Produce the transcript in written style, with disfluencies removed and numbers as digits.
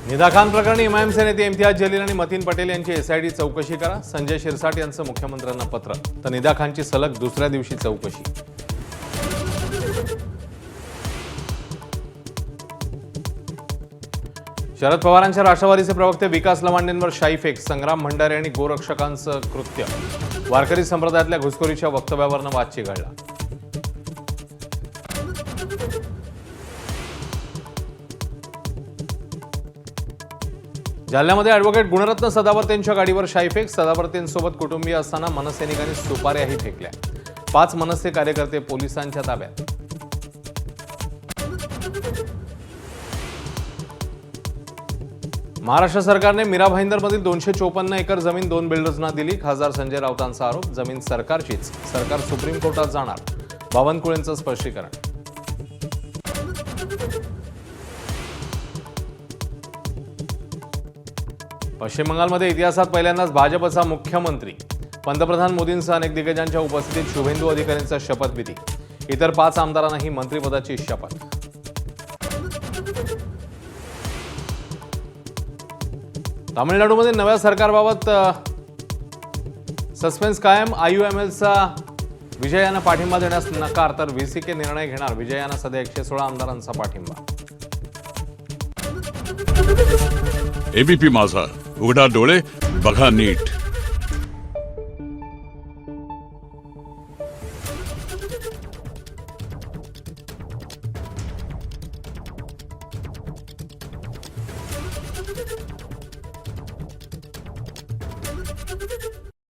निदा खान प्रकरणी एमआयएमचे नेते इम्तियाज जलील आणि मतीन पटेल यांची एसआयटी चौकशी करा. संजय शिरसाट यांचं मुख्यमंत्र्यांना पत्र. तर निदा खानची सलग दुसऱ्या दिवशी चौकशी. शरद पवारांच्या राष्ट्रवादीचे प्रवक्ते विकास लवांडेंवर शाईफेक. संग्राम भंडारे आणि गोरक्षकांचं कृत्य. वारकरी संप्रदायातल्या घुसखोरीच्या वक्तव्यावरनं वाद चिघळला. जालन्यामध्ये ॲडव्होकेट गुणरत्न सदावर्तेंच्या गाडीवर शाईफेक. सदावर्तेंसोबत कुटुंबीय असताना मनसैनिकांनी सुपाऱ्याही फेकल्या. 5 मनसे कार्यकर्ते पोलिसांच्या ताब्यात. महाराष्ट्र सरकारने मीरा भाईंदरमधील 254 एकर जमीन 2 बिल्डर्सना दिली. खासदार संजय राऊतांचा आरोप. जमीन सरकारचीच, सरकार सुप्रीम कोर्टात जाणार. बावनकुळेंचं स्पष्टीकरण. पश्चिम बंगालमध्ये इतिहासात पहिल्यांदाच भाजपचा मुख्यमंत्री. पंतप्रधान मोदींसह अनेक दिग्गजांच्या उपस्थितीत शुभेंदू अधिकारींचा शपथविधी. इतर 5 आमदारांनाही मंत्रिपदाची शपथ. तामिळनाडूमध्ये नव्या सरकारबाबत सस्पेन्स कायम. आययूएमएलचा विजयानं पाठिंबा देण्यास नकार, तर व्हीसीके निर्णय घेणार. विजयानं सध्या 116 आमदारांचा पाठिंबा. एबीपी माझा, उघडा डोळे बघा नीट.